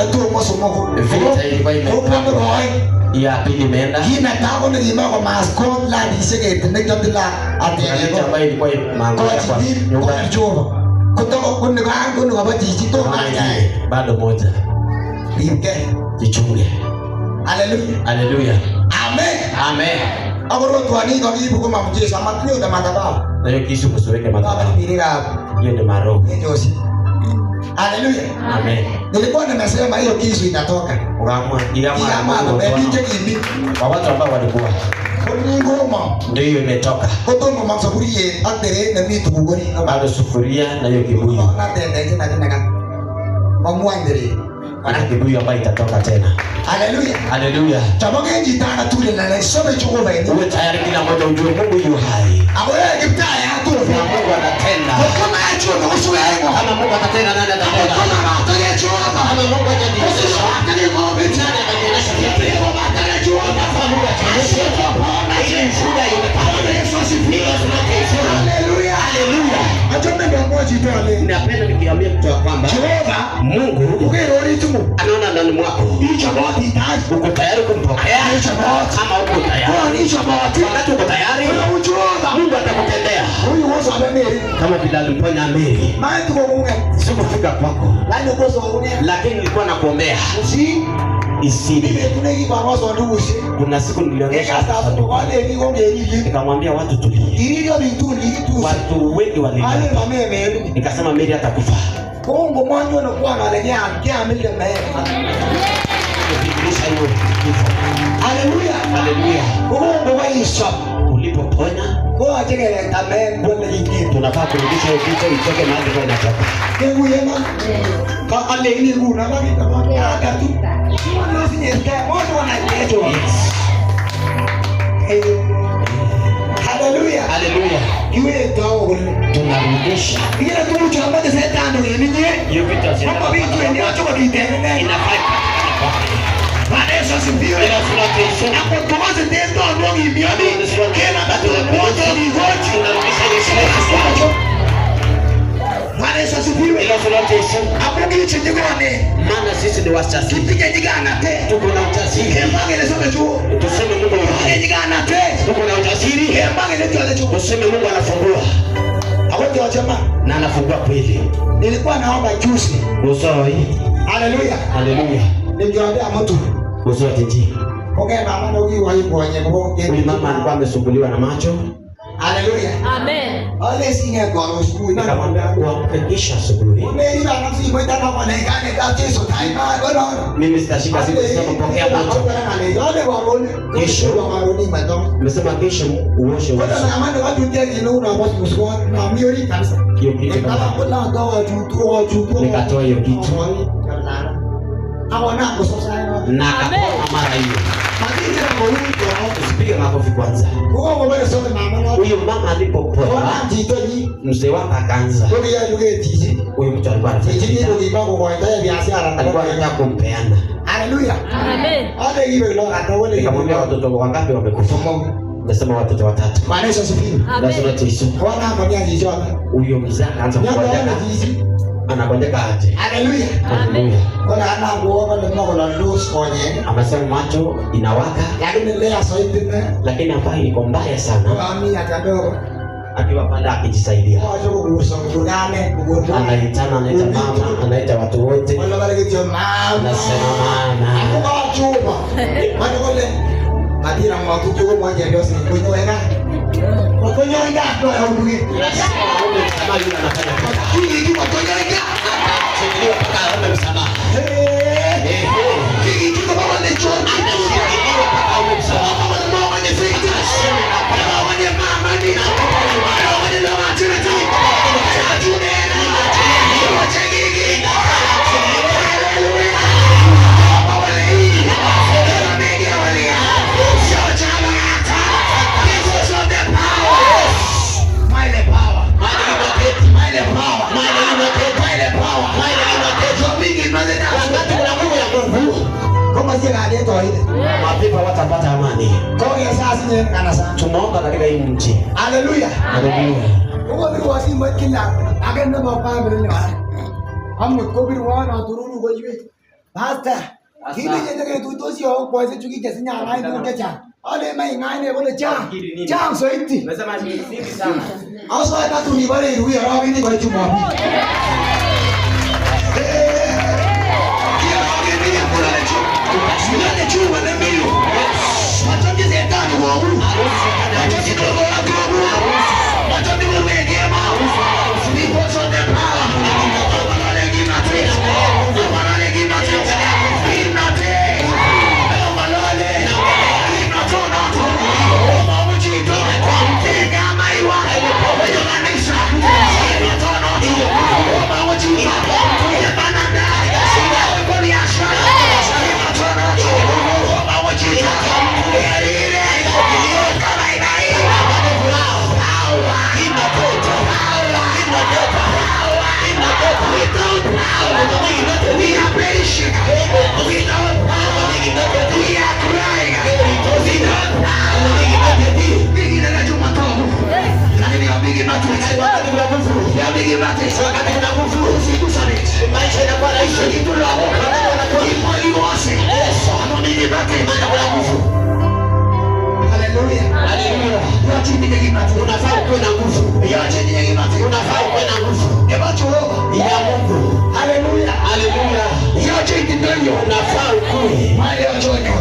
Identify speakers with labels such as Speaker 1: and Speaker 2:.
Speaker 1: tu mosomoko.
Speaker 2: Vita ilikuwa imepangwa. Ya pili imeenda.
Speaker 1: Hii nataka ni kima kwa maskon la disegete nekatila atego.
Speaker 2: Chama ilikuwa imeangua kwa nyumba ya
Speaker 1: Jehova. Kutoka kunde kangu kwa bajiji to ngaje.
Speaker 2: Bado moja.
Speaker 1: Limke.
Speaker 2: Jichunge.
Speaker 1: Haleluya.
Speaker 2: Haleluya.
Speaker 1: Amen.
Speaker 2: Amen.
Speaker 1: Agoro tuani kwa kibu kwa mjeshi amatio na madhabahu.
Speaker 2: Na hiyo kisu kusiweke madhabahu. Hiyo ndio maroho.
Speaker 1: Haleluya.
Speaker 2: Amen.
Speaker 1: Nilikuwa nimesema hiyo kisu itatoka.
Speaker 2: Ukaamua
Speaker 1: kwa
Speaker 2: watu ambao walikuwa. Ndio hiyo imetoka.
Speaker 1: Kutoka masufuria atere na vitu kugoni.
Speaker 2: Bado sufuria na hiyo kibuyu.
Speaker 1: Na tende na mamwandere.
Speaker 2: Ana kibuyu ambayo itatoka tena.
Speaker 1: Haleluya.
Speaker 2: Haleluya.
Speaker 1: Tamoge jitana tule na lesome Jehova ni.
Speaker 2: Uwe tayari kila mmoja ujue Mungu yu hai.
Speaker 1: Awe kiptaya tu.
Speaker 2: Mungu anatenda.
Speaker 1: Kama acho na uso yangu.
Speaker 2: Kama Mungu atatenda nani atatenda?
Speaker 1: Kama atakaye Jehova.
Speaker 2: Kama Mungu atajidhihirisha.
Speaker 1: Atakaye ngombe
Speaker 2: Nani atajionyesha vipi?
Speaker 1: Kama atakaye Jehova.
Speaker 2: Kama Mungu atajidhihirisha. Ile shuhuda imepata.
Speaker 1: Yesu asifiwe. Haleluya.
Speaker 2: Haleluya.
Speaker 1: Ajombe ndio ngoji tu ale.
Speaker 2: Napenda nikiambia mtu wa kwamba
Speaker 1: Jehova
Speaker 2: Mungu
Speaker 1: ukirudi tu
Speaker 2: anaona ndani mwako.
Speaker 1: Hicho boti taji.
Speaker 2: Uko tayari kumpokea?
Speaker 1: Hicho boti.
Speaker 2: Kama uko tayari.
Speaker 1: Hicho boti.
Speaker 2: Wakati uko tayari, Mungu atakutendea.
Speaker 1: Huyu woso amemeri.
Speaker 2: Kama vile alimponya Mary.
Speaker 1: Maana tuko munga.
Speaker 2: Sikufika kwako.
Speaker 1: Lani koso unia.
Speaker 2: Lakini nilikuwa nakuombea.
Speaker 1: Usi
Speaker 2: Isidi.
Speaker 1: Tuneki kwa roso ndugu usi.
Speaker 2: Kuna siku nilionyesha
Speaker 1: hata wale ni ngombe hivi.
Speaker 2: Nikamwambia watu tulie.
Speaker 1: Ilio bituli tu.
Speaker 2: Watu wengi walilia.
Speaker 1: Ale mame Mary.
Speaker 2: Nikasema Mary atakufa.
Speaker 1: Kongo mwanzo na kwa ngalenya kia mille meme.
Speaker 2: Kufikirisha hiyo.
Speaker 1: Haleluya.
Speaker 2: Haleluya.
Speaker 1: Kongo waisha.
Speaker 2: Ulipoponya
Speaker 1: kwa ajili amen kwa nyingine
Speaker 2: tunafaa kurudisha hiyo kitu itoke mahali kwa inatoka.
Speaker 1: Mungu yema. Kwa ale ni kuna baki kama tu. Ndio sinyeka moto wanajeto. Haleluya.
Speaker 2: Haleluya.
Speaker 1: Iwe tao
Speaker 2: tunarudisha.
Speaker 1: Ile tu chamba de setano yenye.
Speaker 2: Hiyo vitu ya
Speaker 1: Kama vitu ndio achoka kitende.
Speaker 2: Inafaa.
Speaker 1: Bwana Yesu asifiwe. Hapo tuanze tendo ndio imioni. Kila mtu mmoja ni goji tunarudisha Yesu. Bwana Yesu asifiwe. Hapo ndio chijigone.
Speaker 2: Maana sisi ni wasasi.
Speaker 1: Tupige jigana te.
Speaker 2: Tuko na ujasiri.
Speaker 1: Hembange lesome tu.
Speaker 2: Tuseme Mungu
Speaker 1: Tupige jigana te.
Speaker 2: tuko na ujasiri.
Speaker 1: Hembange letole tu.
Speaker 2: Tuseme Mungu anafungua.
Speaker 1: Hapo ndio jamaa.
Speaker 2: Na anafungua kweli.
Speaker 1: Nilikuwa naomba juzi.
Speaker 2: Usoi.
Speaker 1: Haleluya.
Speaker 2: Haleluya.
Speaker 1: Ningeombea mtu.
Speaker 2: Usoi tiji.
Speaker 1: Okay, mama ndio huyu kwenye kwa.
Speaker 2: Huyu mama alikuwa amesumbuliwa na macho.
Speaker 1: Haleluya.
Speaker 3: Amen.
Speaker 1: Ale singe kwa usiku.
Speaker 2: Nikamwambia kuhakikisha asubuhi.
Speaker 1: Umeenda na msi mwenda na kwa naikane kwa Yesu taima bwana.
Speaker 2: Mimi sitashika siku sema pokea macho.
Speaker 1: Kesho wa maroni mato.
Speaker 2: Nimesema kesho uoshe
Speaker 1: Kwa
Speaker 2: uso.
Speaker 1: na amani watu ndio kinu na watu msiko na miori kabisa.
Speaker 2: Hiyo kitu
Speaker 1: Kama
Speaker 2: kama
Speaker 1: kuna dawa tu.
Speaker 2: nikatoa hiyo kitu.
Speaker 1: Hawana kusosa
Speaker 2: Na akapona mara hiyo.
Speaker 1: Madini na mwili
Speaker 2: Usipige makofi kwanza.
Speaker 1: kwa mbele sote mama.
Speaker 2: Huyo mama alipopona
Speaker 1: Kwa jitoji.
Speaker 2: mzee wake akaanza.
Speaker 1: Kwa hiyo ndio tiji.
Speaker 2: Huyo mtu alikuwa
Speaker 1: Tiji
Speaker 2: anafanya.
Speaker 1: ndio kibako kwa ndio biashara.
Speaker 2: Alikuwa anataka kumpeana.
Speaker 1: Haleluya.
Speaker 3: Amen.
Speaker 1: Hata hiyo ndio atawale.
Speaker 2: Nikamwambia watoto wangapi wamekufa? Nasema watoto watatu.
Speaker 1: Bwana Yesu asifiwe.
Speaker 2: Lazima tuishi.
Speaker 1: Bwana akamwambia jichoka.
Speaker 2: Huyo mzee akaanza kugonjeka. Anagonjeka aje?
Speaker 1: Haleluya.
Speaker 2: Haleluya.
Speaker 1: Bwana anakuomba ndio kuna lose kwenye.
Speaker 2: Amesema macho inawaka
Speaker 1: Lakini leo saidine.
Speaker 2: lakini hapa iko mbaya sana.
Speaker 1: Mami akadogo.
Speaker 2: Akiwa pale akijisaidia.
Speaker 1: Wacho kugusa kugane kugusa.
Speaker 2: Anaita mama, anaita watu wote.
Speaker 1: Wala wale kitu mama.
Speaker 2: Anasema mama.
Speaker 1: Kwa chuma. Maana kule madira mwatu chuko mmoja ndio si kunyoeka. Kwa kunyoeka kwa huduma.
Speaker 2: Kama yule anafanya
Speaker 1: Hii ni kwa kunyoeka.
Speaker 2: Sio mpaka aombe msamaha.
Speaker 1: Hii ni kwa baba ni chuma.
Speaker 2: Sio mpaka aombe msamaha.
Speaker 1: Mama ni fiti. Mama ni mama ni. Mama ni mama tena.
Speaker 2: Mapepo watapata amani. Tunaomba katika hii nchi.
Speaker 1: Haleluya.
Speaker 2: Haleluya.
Speaker 1: Kwa hiyo wasi mkila agenda baba mbele. Hamu ko bir wana tururu gojwe. Pastor, kile chenye tuitosi au kwa hizo chukike sinya ngai kwa cha. Ale mai ngai ne bole cha. Cha soiti.
Speaker 2: Nasema ni vingi sana.
Speaker 1: Asa hata tunibale iruye rawi ni kwa chumwa. Tunashinda chuo na mbio. Machozi zetani wa huu. Machozi dogo la gogo. Machozi mwege mau. Ndipo sote power. Wanale gimate. Wanale gimate. Inate. Wanale. Inatona. Mamuchito. Tega maiwa. Yomanisha. Inatona. Mamuchito. Yabananda. Koniasha. Inatona. Mamuchito. We are patient. We don't power. We are crying. We don't power. Bigi na Jumatatu. Lakini ya bigi matrix. Ya bigi matrix. Wakati kuna nguvu usikusane. Maisha inakuwa rahisi. Kitu la hoka. Ipo iwase. Ano bigi matrix. Kuna nguvu. Hallelujah. Hallelujah. Ya chini bigi matrix. Unafaa kuwa na nguvu. Ya chini bigi matrix. Unafaa kuwa na nguvu. Eba Jehova. Ya Mungu. Hallelujah. Hallelujah. Yote ndio unafaa ukue. Mali ya chocho.